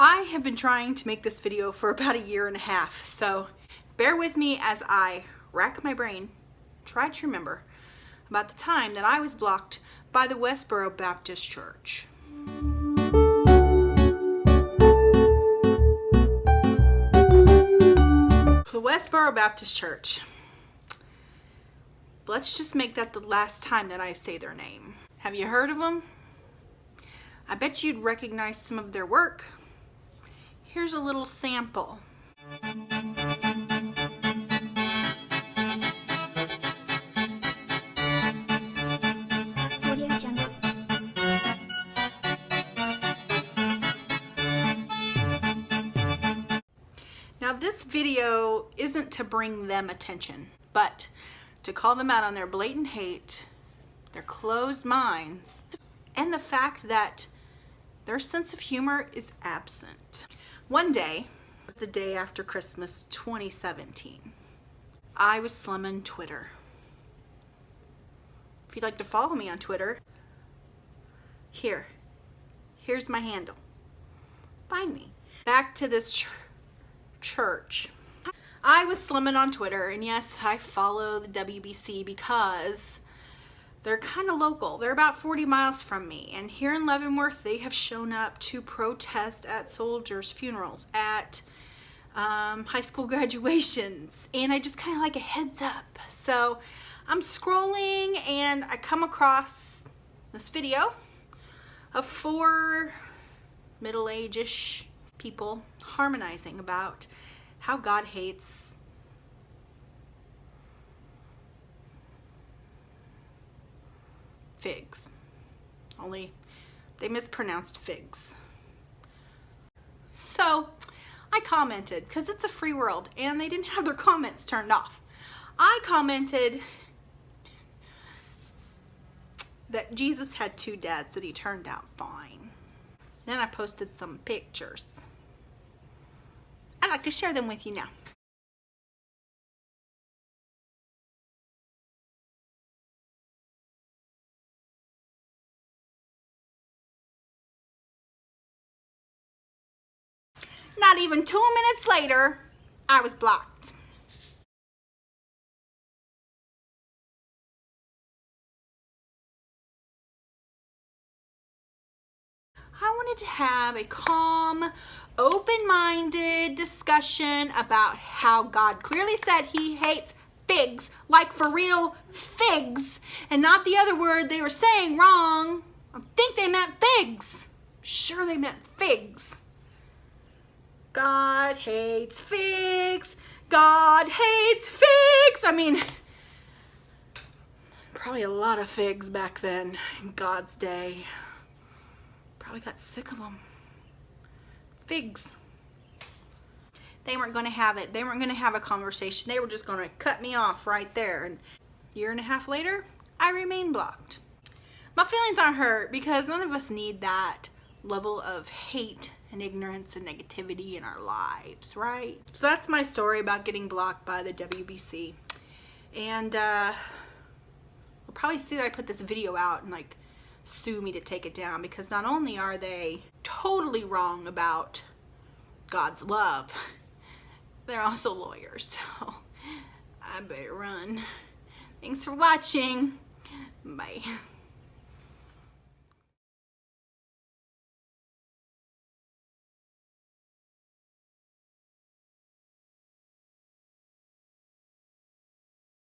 I have been trying to make this video for about 1.5 years, so bear with me as I rack my brain, try to remember about the time that I was blocked by the Westboro Baptist Church. The Westboro Baptist Church. Let's just make that the last time that I say their name. Have you heard of them? I bet you'd recognize some of their work. Here's a little sample. Now this video isn't to bring them attention, but to call them out on their blatant hate, their closed minds, and the fact that their sense of humor is absent. One day, the day after Christmas 2017, I was slumming Twitter. If you'd like to follow me on Twitter, here's my handle. Find me. Back to this church. I was slumming on Twitter, and yes, I follow the WBC because they're kind of local. They're about 40 miles from me, and here in Leavenworth they have shown up to protest at soldiers' funerals, at high school graduations, and I just kind of like a heads up. So I'm scrolling and I come across this video of 4 middle-age-ish people harmonizing about how God hates figs. Only they mispronounced figs. So I commented, because it's a free world and they didn't have their comments turned off. I commented that Jesus had 2 dads, that he turned out fine. Then I posted some pictures. I'd like to share them with you now. Not even 2 minutes later, I was blocked. I wanted to have a calm, open-minded discussion about how God clearly said he hates figs, like for real figs, and not the other word they were saying wrong. I think they meant figs. Sure, they meant figs. God hates figs. God hates figs. I mean, probably a lot of figs back then in God's day. Probably got sick of them. Figs. They weren't going to have it. They weren't going to have a conversation. They were just going to cut me off right there. And 1.5 years later, I remain blocked. My feelings aren't hurt because none of us need that level of hate and ignorance and negativity in our lives, right? So that's my story about getting blocked by the WBC. And we'll probably see that I put this video out and like sue me to take it down, because not only are they totally wrong about God's love, they're also lawyers, so I better run. Thanks for watching. Bye.